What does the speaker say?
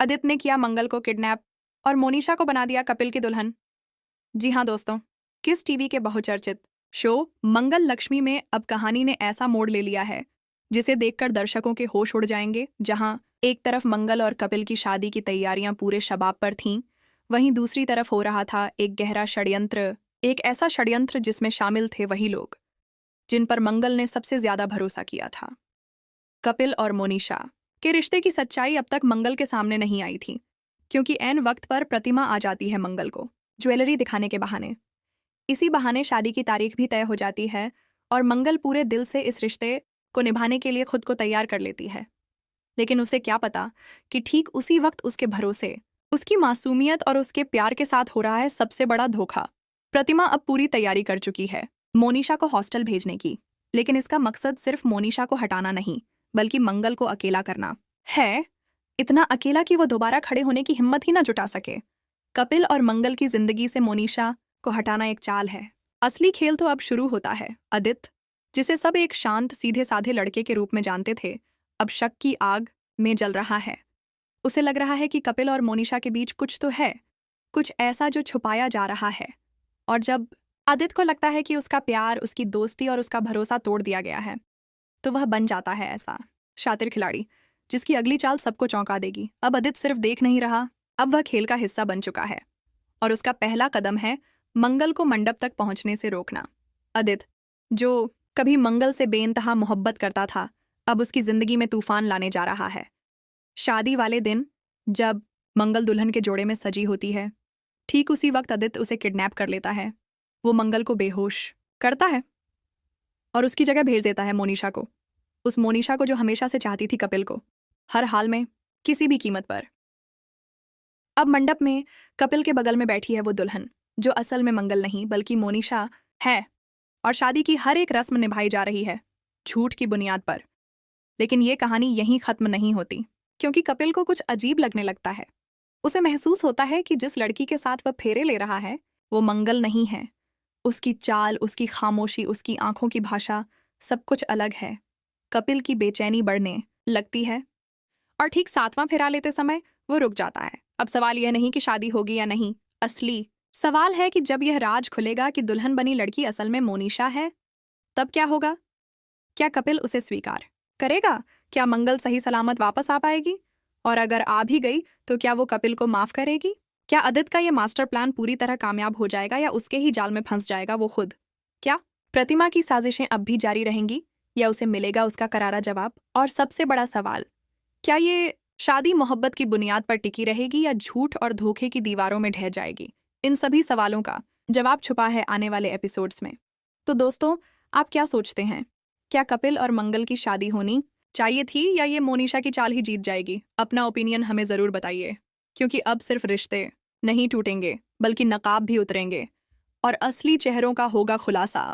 आदित्य ने किया मंगल को किडनैप और मोनिशा को बना दिया कपिल की दुल्हन। जी हाँ दोस्तों, किस टीवी के बहुचर्चित शो मंगल लक्ष्मी में अब कहानी ने ऐसा मोड़ ले लिया है जिसे देखकर दर्शकों के होश उड़ जाएंगे। जहां एक तरफ मंगल और कपिल की शादी की तैयारियां पूरे शबाब पर थीं, वहीं दूसरी तरफ हो रहा था एक गहरा षड्यंत्र, एक ऐसा षड्यंत्र जिसमें शामिल थे वही लोग जिन पर मंगल ने सबसे ज्यादा भरोसा किया था। कपिल और मोनिशा के रिश्ते की सच्चाई अब तक मंगल के सामने नहीं आई थी, क्योंकि ऐन वक्त पर प्रतिमा आ जाती है मंगल को ज्वेलरी दिखाने के बहाने। इसी बहाने शादी की तारीख भी तय हो जाती है और मंगल पूरे दिल से इस रिश्ते को निभाने के लिए खुद को तैयार कर लेती है। लेकिन उसे क्या पता कि ठीक उसी वक्त उसके भरोसे, उसकी मासूमियत और उसके प्यार के साथ हो रहा है सबसे बड़ा धोखा। प्रतिमा अब पूरी तैयारी कर चुकी है मोनिशा को हॉस्टल भेजने की, लेकिन इसका मकसद सिर्फ मोनिशा को हटाना नहीं बल्कि मंगल को अकेला करना है। इतना अकेला कि वो दोबारा खड़े होने की हिम्मत ही ना जुटा सके। कपिल और मंगल की जिंदगी से मोनिशा को हटाना एक चाल है। असली खेल तो अब शुरू होता है। आदित्य, जिसे सब एक शांत सीधे साधे लड़के के रूप में जानते थे, अब शक की आग में जल रहा है। उसे लग रहा है कि कपिल और मोनिशा के बीच कुछ तो है, कुछ ऐसा जो छुपाया जा रहा है। और जब आदित्य को लगता है कि उसका प्यार, उसकी दोस्ती और उसका भरोसा तोड़ दिया गया है, तो वह बन जाता है ऐसा शातिर खिलाड़ी जिसकी अगली चाल सबको चौंका देगी। अब आदित्य सिर्फ देख नहीं रहा, अब वह खेल का हिस्सा बन चुका है और उसका पहला कदम है मंगल को मंडप तक पहुंचने से रोकना। आदित्य, जो कभी मंगल से बेइंतहा मोहब्बत करता था, अब उसकी जिंदगी में तूफान लाने जा रहा है। शादी वाले दिन जब मंगल दुल्हन के जोड़े में सजी होती है, ठीक उसी वक्त आदित्य उसे किडनैप कर लेता है। वो मंगल को बेहोश करता है और उसकी जगह भेज देता है मोनिशा को, उस मोनिशा को जो हमेशा से चाहती थी कपिल को, हर हाल में, किसी भी कीमत पर। अब मंडप में कपिल के बगल में बैठी है वो दुल्हन जो असल में मंगल नहीं बल्कि मोनिशा है, और शादी की हर एक रस्म निभाई जा रही है झूठ की बुनियाद पर। लेकिन ये कहानी यहीं खत्म नहीं होती, क्योंकि कपिल को कुछ अजीब लगने लगता है। उसे महसूस होता है कि जिस लड़की के साथ वह फेरे ले रहा है वो मंगल नहीं है। उसकी चाल, उसकी खामोशी, उसकी आंखों की भाषा, सब कुछ अलग है। कपिल की बेचैनी बढ़ने लगती है और ठीक 7वां फेरा लेते समय वो रुक जाता है। अब सवाल यह नहीं कि शादी होगी या नहीं, असली सवाल है कि जब यह राज खुलेगा कि दुल्हन बनी लड़की असल में मोनिशा है, तब क्या होगा? क्या कपिल उसे स्वीकार करेगा? क्या मंगल सही सलामत वापस आ पाएगी? और अगर आ भी गई तो क्या वो कपिल को माफ करेगी? क्या आदित्य का ये मास्टर प्लान पूरी तरह कामयाब हो जाएगा या उसके ही जाल में फंस जाएगा वो खुद? क्या प्रतिमा की साजिशें अब भी जारी रहेंगी या उसे मिलेगा उसका करारा जवाब? और सबसे बड़ा सवाल, क्या ये शादी मोहब्बत की बुनियाद पर टिकी रहेगी या झूठ और धोखे की दीवारों में ढह जाएगी? इन सभी सवालों का जवाब छुपा है आने वाले एपिसोड्स में। तो दोस्तों, आप क्या सोचते हैं? क्या कपिल और मंगल की शादी होनी चाहिए थी या ये मोनिशा की चाल ही जीत जाएगी? अपना ओपिनियन हमें ज़रूर बताइए, क्योंकि अब सिर्फ रिश्ते नहीं टूटेंगे बल्कि नकाब भी उतरेंगे और असली चेहरों का होगा खुलासा।